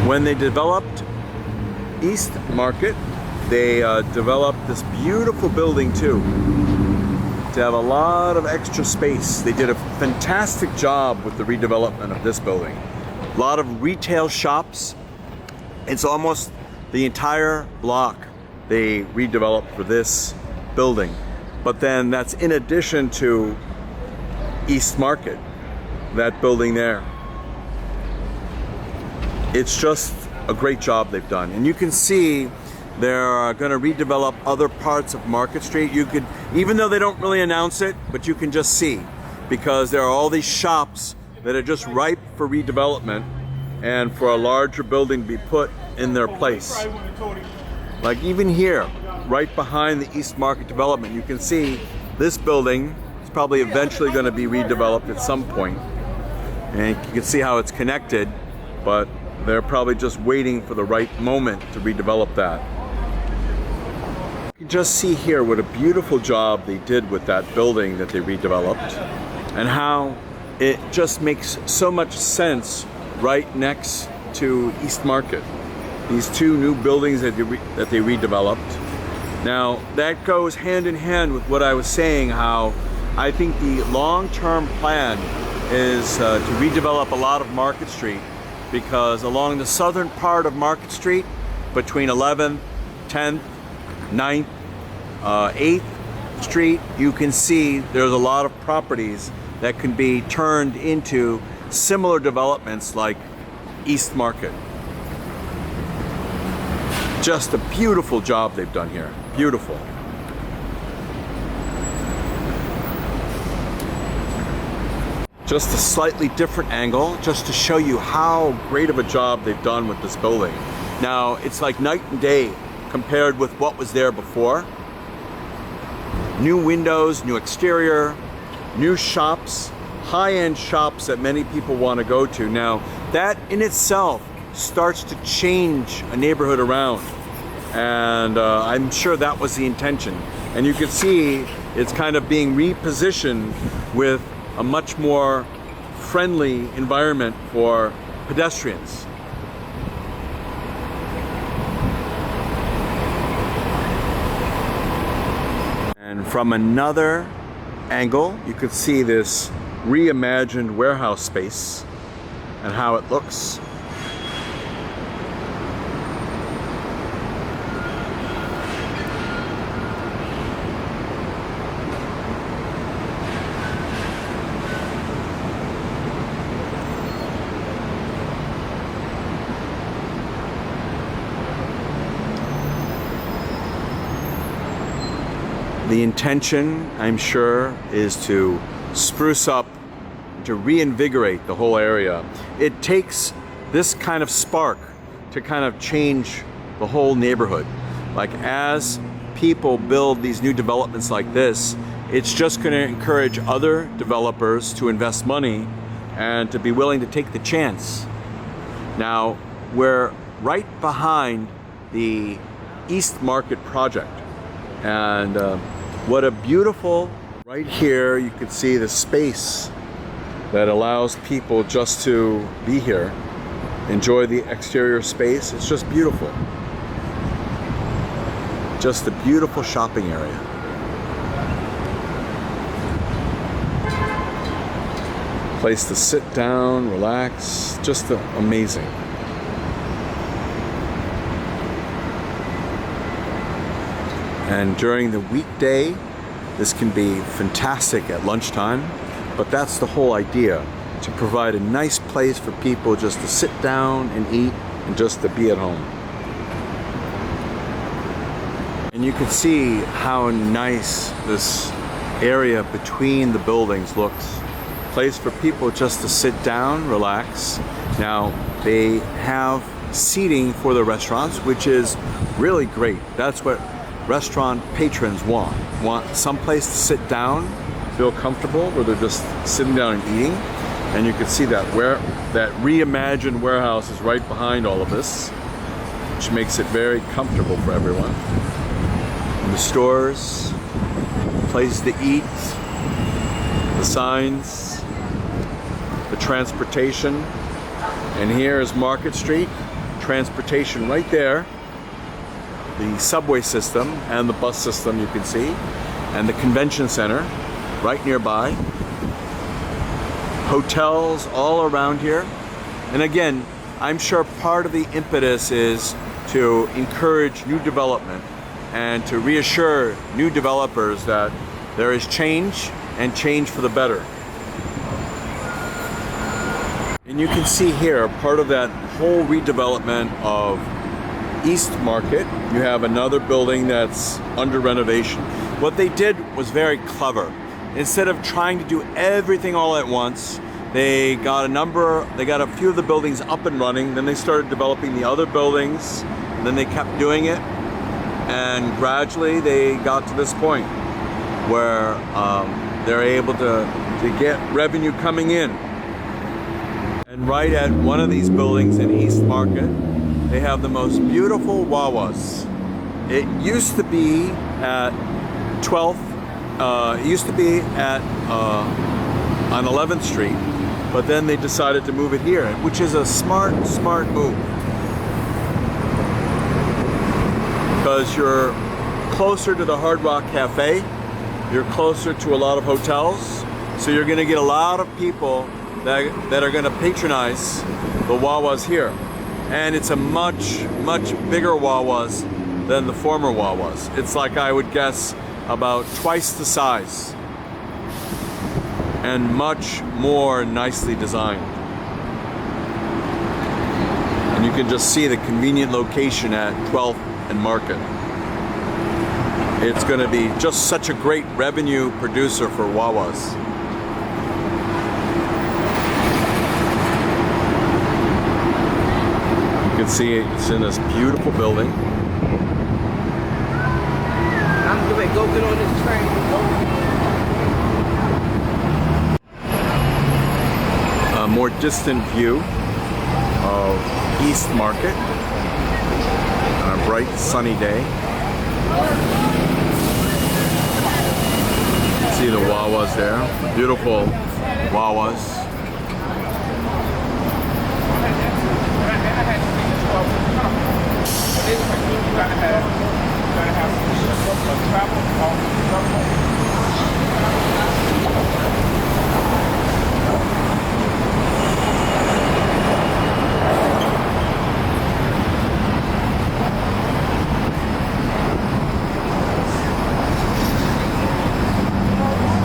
When they developed East Market, they developed this beautiful building too, to have a lot of extra space. They did a fantastic job with the redevelopment of this building. A lot of retail shops. It's almost the entire block they redeveloped for this building. But then that's in addition to East Market, that building there. It's just a great job they've done. And you can see they're going to redevelop other parts of Market Street. You could, even though they don't really announce it, but you can just see, because there are all these shops that are just ripe for redevelopment and for a larger building to be put in their place. Like even here, right behind the East Market development, you can see this building is probably eventually going to be redeveloped at some point. And you can see how it's connected, but they're probably just waiting for the right moment to redevelop that. You can just see here what a beautiful job they did with that building that they redeveloped, and how it just makes so much sense right next to East Market. These two new buildings that they redeveloped. Now that goes hand in hand with what I was saying, how I think the long-term plan is to redevelop a lot of Market Street, because along the southern part of Market Street, between 11th, 10th, 9th, 8th Street, you can see there's a lot of properties that can be turned into similar developments like East Market. Just a beautiful job they've done here. Beautiful. Just a slightly different angle, just to show you how great of a job they've done with this building. Now, it's like night and day compared with what was there before. New windows, new exterior, new shops, high-end shops that many people want to go to. Now, that in itself starts to change a neighborhood around. And I'm sure that was the intention. And you can see it's kind of being repositioned with a much more friendly environment for pedestrians. And from another angle, you could see this reimagined warehouse space and how it looks. The intention, I'm sure, is to spruce up, to reinvigorate the whole area. It takes this kind of spark to kind of change the whole neighborhood. Like, as people build these new developments like this, it's just going to encourage other developers to invest money and to be willing to take the chance. Now, we're right behind the East Market project, and what a beautiful, right here you can see the space that allows people just to be here, enjoy the exterior space. It's just beautiful. Just a beautiful shopping area. Place to sit down, relax, just amazing. And during the weekday, this can be fantastic at lunchtime, but that's the whole idea, to provide a nice place for people just to sit down and eat and just to be at home. And you can see how nice this area between the buildings looks. Place for people just to sit down, relax. Now, they have seating for the restaurants, which is really great. That's what restaurant patrons want some place to sit down, feel comfortable, where they're just sitting down and eating. And you can see that that reimagined warehouse is right behind all of this, which makes it very comfortable for everyone. And the stores, places to eat, the signs, the transportation. And here is Market Street, transportation right there. The subway system and the bus system you can see, and the convention center right nearby. Hotels all around here. And again, I'm sure part of the impetus is to encourage new development and to reassure new developers that there is change, and change for the better. And you can see here, part of that whole redevelopment of East Market, you have another building that's under renovation. What they did was very clever. Instead of trying to do everything all at once, they got a few of the buildings up and running, then they started developing the other buildings, and then they kept doing it, and gradually they got to this point where they're able to get revenue coming in. And right at one of these buildings in East Market, they have the most beautiful Wawas. It used to be at 12th, it used to be at on 11th Street, but then they decided to move it here, which is a smart move. Because you're closer to the Hard Rock Cafe, you're closer to a lot of hotels, so you're gonna get a lot of people that are gonna patronize the Wawas here. And it's a much bigger Wawas than the former Wawas. It's like, I would guess, about twice the size and much more nicely designed. And you can just see the convenient location at 12th and Market. It's going to be just such a great revenue producer for Wawas. You can see it's in this beautiful building. I'm going to go get on this train. A more distant view of East Market on a bright sunny day. You can see the Wawas there, beautiful Wawas.